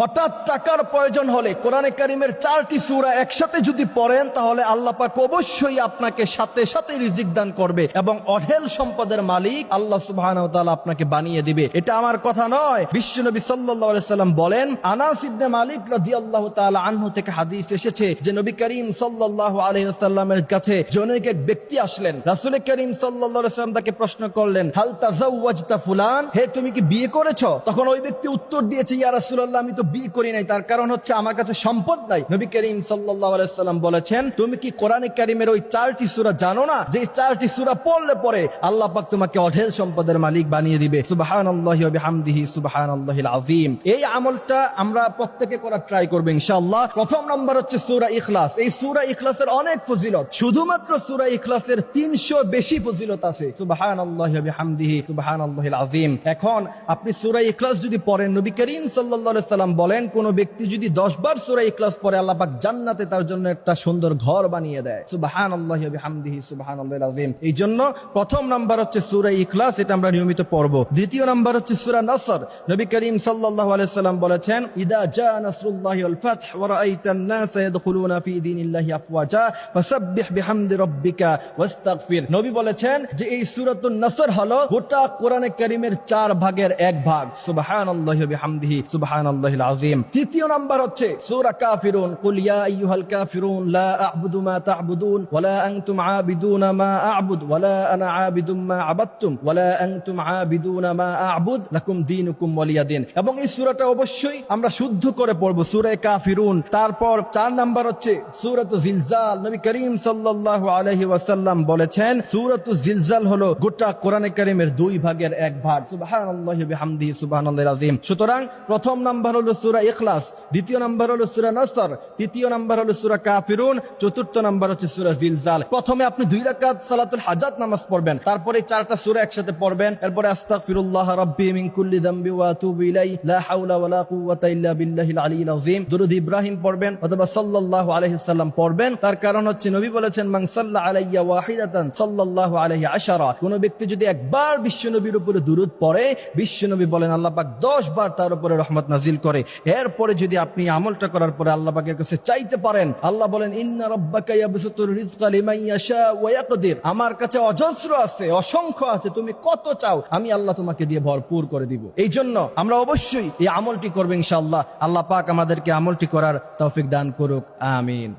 হঠাৎ টাকার প্রয়োজন হলে কোরআনে কারিমের 4টি সূরা একসাথে যদি পড়েন তাহলে আল্লাহ পাক অবশ্যই আপনাকে সাথে সাথে রিজিক দান করবে এবং অঢেল সম্পদের মালিক আল্লাহ সুবহানাহু ওয়া তাআলা আপনাকে বানিয়ে দিবে। এটা আমার কথা নয়, বিশ্বনবী সাল্লাল্লাহু আলাইহি সাল্লাম বলেন, আনাস ইবনে মালিক রাদিয়াল্লাহু তাআলা আনহু থেকে হাদিস এসেছে যে নবী করিম সাল্লাল্লাহু আলাইহি ওয়াসাল্লামের কাছে জনৈক এক ব্যক্তি আসলেন। রাসূল করিম সাল্লাল্লাহু আলাইহি ওয়াসাল্লাম তাকে প্রশ্ন করলেন, হাল তাযাওয়াজতা ফুলান, হে তুমি কি বিয়ে করেছো? তখন ওই ব্যক্তি উত্তর দিয়েছে, ইয়া রাসূলুল্লাহ আমি তো বিয়ে করি নাই, তার কারণ হচ্ছে আমার কাছে সম্পদ নাই। নবী করিম সাল্লাল্লাহু আলাইহি ওয়াসাল্লাম বলেছেন, তুমি কি কোরআনে কারিমের ওই 4টি সূরা জানো না যে 4টি সূরা পড়লে পরে আল্লাহ পাক তোমাকে অঢেল সম্পদের মালিক বানিয়ে দিবে। সুবহানাল্লাহি ওয়া বিহামদিহি সুবহানাল্লাহিল আযীম। এই আমলটা আমরা প্রত্যেকে করার ট্রাই করব ইনশাআল্লাহ। প্রথম নাম্বার হচ্ছে সূরা ইখলাস। এই সূরা ইখলাসের অনেক ফজিলত, শুধুমাত্র সূরা ইখলাসের 300 বেশি ফজিলত আছে। সুবহানাল্লাহি ওয়া বিহামদিহি সুবহানাল্লাহিল আযীম। এখন আপনি সূরা ইখলাস যদি পড়েন, নবী করিম সাল্লাল্লাহু আলাইহি সাল্লাম বলেন, কোন ব্যক্তি যদি 10 বার সূরা ইখলাস পড়ে আল্লাহ পাক জান্নাতে তার জন্য একটা সুন্দর ঘর বানিয়ে দেয়। সুবহানাল্লাহি ওয়া বিহামদিহি সুবহানাল্লাহিল আযীম। এই জন্য প্রথম নাম্বার হচ্ছে সূরা ইখলাস, এটা আমরা নিয়মিত পড়ব। দ্বিতীয় নাম্বার হচ্ছে সূরা নসর। নবী করিম সাল্লাল্লাহু আলাইহি সাল্লাম বলেছেন, ইদা জা নাসরুল্লাহি ওয়াল ফাতহ ওয়া রাআইতান নাসা ইয়াদখুলুনা ফি দীনিল্লাহি আফওয়াজা ফাসাব্বিহ বিহামদি রাব্বিকা ওয়াস্তাগফির। নবী বলেছেন যে এই সূরাতুন নসর হলো গোটা কোরআনে কারীমের 4 ভাগের 1 ভাগ। সুবহানাল্লাহি ওয়া বিহামদিহি সুবহানাল্লাহিল আযীম। তৃতীয় নাম্বার হচ্ছে সূরা কাফিরুন, কুল ইয়া আইয়ুহাল কাফিরুন লা আ'বুদু মা তা'বুদুন ওয়া লা আনতুম আ'বিদুনা মা আ'বুদ ওয়া লা আনা আ'বিদুম মা আ'বাদতুম ওয়া লা আনতুম আ'বিদুনা মা আ'বুদ লাকুম দীনুকুম ওয়ালিয়া দীন। এবং এই সূরাটা অবশ্যই আমরা শুদ্ধ করে পড়ব, সূরা কাফিরুন। তারপর 4 নাম্বার হচ্ছে সূরাতুল জিলজাল। নবী করিম সাল্লাল্লাহু আলাইহি ওয়াসাল্লাম বলেছেন, সূরাতুল জিলজাল হলো গোটা কোরআনে কারীমের 2 ভাগের 1 ভাগ। সুবহানাল্লাহি ওয়া বিহামদিহি সুবহানাল্লাহিল আযীম। সুতরাং প্রথম নাম্বার হলো সূরা ইখলাস, দ্বিতীয় নাম্বার হলো সূরা নসর, তৃতীয় নাম্বার হলো সূরা কাফিরুন, চতুর্থ নাম্বার হচ্ছে সূরা জিলজাল। প্রথমে আপনি 2 রাকাত সালাতুল হাজাত নামাজ পড়বেন, তারপরে 4টা সূরা একসাথে পড়বেন, এরপরে আস্তাগফিরুল্লাহ রাব্বি মিন কুল্লি যামবি ওয়া আতুবু ইলাইহি লা হাওলা ওয়া লা কুওয়াতা ইল্লা বিল্লাহিল আলিয়্যিল আযীম। দুরূদ ইব্রাহিম পড়বেন অথবা সাল্লাল্লাহু আলাইহি সাল্লাম পড়বেন। তার কারণ হচ্ছে নবী বলেছেন, মান সাল্লা আলাইয়া ওয়াহিদাতান সাল্লাল্লাহু আলাইহি আশারা। কোন ব্যক্তি যদি একবার বিশ্বনবীর উপরে দুরূদ পড়ে, বিশ্বনবী বলেন আল্লাহ পাক 10 বার তার উপরে রহমত নাজিল করে। এরপরে যদি আপনি আমলটা করার পরে আল্লাহ পাকের কাছে চাইতে পারেন, আল্লাহ বলেন, ইন্না রাব্বাকা ইয়াবসুতুর রিজকা লিমান ইয়াশা ওয়া ইয়াকদির। আমার কাছে অজস্র আছে, অসংখ্য আছে, তুমি কত চাও আমি আল্লাহ তোমাকে দিয়ে ভরপুর করে দিব। এই জন্য আমরা অবশ্যই এই আমলটি করব ইনশাআল্লাহ। আল্লাহ পাক আমাদেরকে আমলটি করার তৌফিক দান করুক, আমিন।